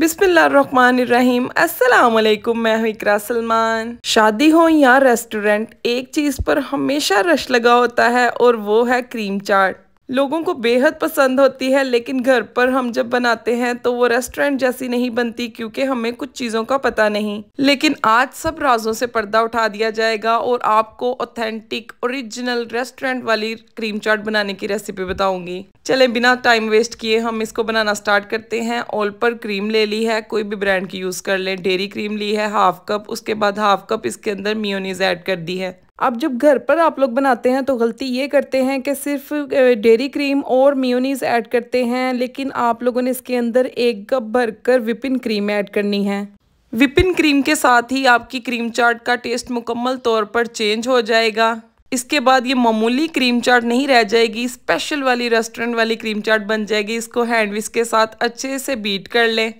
बिस्मिल्लाहिर्रहमानिर्रहीम। अस्सलाम वालेकुम। मैं हूँ इकरा सलमान। शादी हो या रेस्टोरेंट, एक चीज़ पर हमेशा रश लगा होता है और वो है क्रीम चाट। लोगों को बेहद पसंद होती है, लेकिन घर पर हम जब बनाते हैं तो वो रेस्टोरेंट जैसी नहीं बनती, क्योंकि हमें कुछ चीज़ों का पता नहीं। लेकिन आज सब राजों से पर्दा उठा दिया जाएगा और आपको ऑथेंटिक ओरिजिनल रेस्टोरेंट वाली क्रीम चाट बनाने की रेसिपी बताऊंगी। चले बिना टाइम वेस्ट किए हम इसको बनाना स्टार्ट करते हैं। ऑल पर क्रीम ले ली है, कोई भी ब्रांड की यूज़ कर लें। डेयरी क्रीम ली है हाफ कप, उसके बाद हाफ कप इसके अंदर मेयोनीज ऐड कर दी है। अब जब घर पर आप लोग बनाते हैं तो गलती ये करते हैं कि सिर्फ डेयरी क्रीम और मेयोनीज ऐड करते हैं, लेकिन आप लोगों ने इसके अंदर 1 कप भरकर विपिन क्रीम ऐड करनी है। विपिन क्रीम के साथ ही आपकी क्रीम चाट का टेस्ट मुकम्मल तौर पर चेंज हो जाएगा। इसके बाद ये मामूली क्रीम चाट नहीं रह जाएगी, स्पेशल वाली रेस्टोरेंट वाली क्रीम चाट बन जाएगी। इसको हैंड विस्क के साथ अच्छे से बीट कर लें।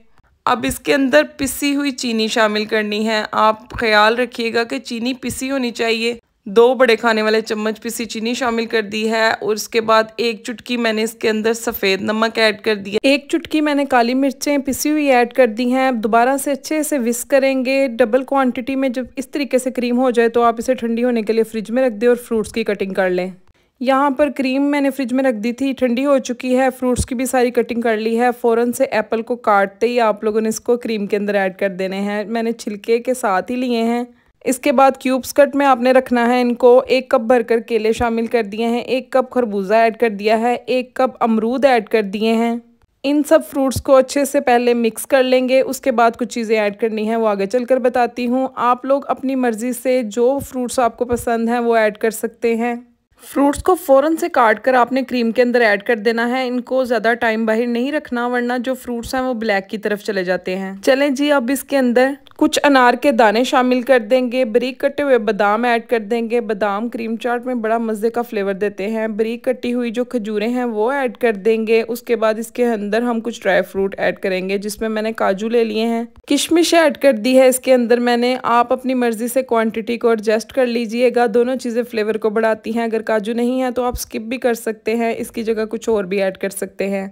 अब इसके अंदर पिसी हुई चीनी शामिल करनी है। आप ख्याल रखिएगा कि चीनी पिसी होनी चाहिए। 2 बड़े खाने वाले चम्मच पिसी चीनी शामिल कर दी है और उसके बाद 1 चुटकी मैंने इसके अंदर सफ़ेद नमक ऐड कर दिया। 1 चुटकी मैंने काली मिर्चें पिसी हुई ऐड कर दी हैं। दोबारा से अच्छे से विस्क करेंगे। डबल क्वांटिटी में जब इस तरीके से क्रीम हो जाए तो आप इसे ठंडी होने के लिए फ्रिज में रख दें और फ्रूट्स की कटिंग कर लें। यहाँ पर क्रीम मैंने फ्रिज में रख दी थी, ठंडी हो चुकी है। फ्रूट्स की भी सारी कटिंग कर ली है। फ़ौरन से एप्पल को काटते ही आप लोगों ने इसको क्रीम के अंदर ऐड कर देने हैं। मैंने छिलके के साथ ही लिए हैं। इसके बाद क्यूब्स कट में आपने रखना है इनको। 1 कप भरकर केले शामिल कर दिए हैं, 1 कप खरबूजा ऐड कर दिया है, 1 कप अमरूद ऐड कर दिए हैं। इन सब फ्रूट्स को अच्छे से पहले मिक्स कर लेंगे। उसके बाद कुछ चीज़ें ऐड करनी है, वो आगे चलकर बताती हूँ। आप लोग अपनी मर्ज़ी से जो फ्रूट्स आपको पसंद हैं वो ऐड कर सकते हैं। फ्रूट्स को फ़ौरन से काट कर आपने क्रीम के अंदर ऐड कर देना है। इनको ज़्यादा टाइम बाहर नहीं रखना, वरना जो फ्रूट्स हैं वो ब्लैक की तरफ चले जाते हैं। चलें जी, अब इसके अंदर कुछ अनार के दाने शामिल कर देंगे। बारीक कटे हुए बादाम ऐड कर देंगे। बादाम क्रीम चाट में बड़ा मज़े का फ्लेवर देते हैं। बारीक कटी हुई जो खजूरें हैं वो ऐड कर देंगे। उसके बाद इसके अंदर हम कुछ ड्राई फ्रूट ऐड करेंगे, जिसमें मैंने काजू ले लिए हैं। किशमिश ऐड कर दी है इसके अंदर मैंने। आप अपनी मर्ज़ी से क्वांटिटी को एडजस्ट कर लीजिएगा। दोनों चीज़ें फ्लेवर को बढ़ाती हैं। अगर काजू नहीं है तो आप स्किप भी कर सकते हैं, इसकी जगह कुछ और भी ऐड कर सकते हैं।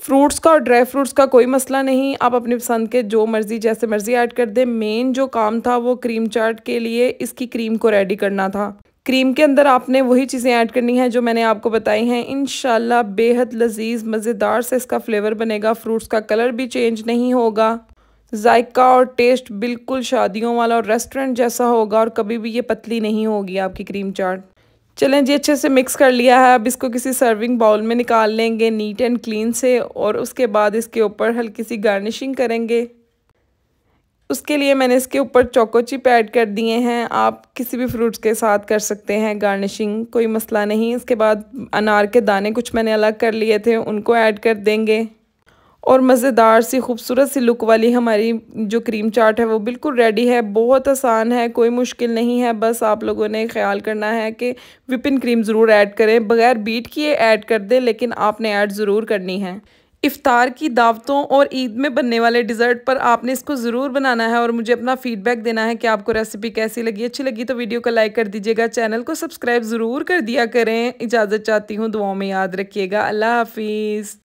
फ्रूट्स का और ड्राई फ्रूट्स का कोई मसला नहीं, आप अपनी पसंद के जो मर्ज़ी जैसे मर्ज़ी ऐड कर दें। मेन जो काम था वो क्रीम चाट के लिए इसकी क्रीम को रेडी करना था। क्रीम के अंदर आपने वही चीज़ें ऐड करनी है जो मैंने आपको बताई हैं। इंशाल्लाह बेहद लजीज मज़ेदार से इसका फ्लेवर बनेगा। फ्रूट्स का कलर भी चेंज नहीं होगा, जायका और टेस्ट बिल्कुल शादियों वाला और रेस्टोरेंट जैसा होगा, और कभी भी ये पतली नहीं होगी आपकी क्रीम चाट। चलें जी, अच्छे से मिक्स कर लिया है। अब इसको किसी सर्विंग बाउल में निकाल लेंगे नीट एंड क्लीन से, और उसके बाद इसके ऊपर हल्की सी गार्निशिंग करेंगे। उसके लिए मैंने इसके ऊपर चोको चिप ऐड कर दिए हैं। आप किसी भी फ्रूट्स के साथ कर सकते हैं गार्निशिंग, कोई मसला नहीं। इसके बाद अनार के दाने कुछ मैंने अलग कर लिए थे, उनको ऐड कर देंगे। और मज़ेदार सी खूबसूरत सी लुक वाली हमारी जो क्रीम चाट है वो बिल्कुल रेडी है। बहुत आसान है, कोई मुश्किल नहीं है। बस आप लोगों ने ख्याल करना है कि विपिन क्रीम ज़रूर ऐड करें, बगैर बीट किए ऐड कर दें, लेकिन आपने ऐड ज़रूर करनी है। इफ्तार की दावतों और ईद में बनने वाले डिज़र्ट पर आपने इसको ज़रूर बनाना है और मुझे अपना फ़ीडबैक देना है कि आपको रेसिपी कैसी लगी। अच्छी लगी तो वीडियो को लाइक कर दीजिएगा, चैनल को सब्सक्राइब ज़रूर कर दिया करें। इजाज़त चाहती हूँ, दुआओं में याद रखिएगा। अल्लाह हाफिज़।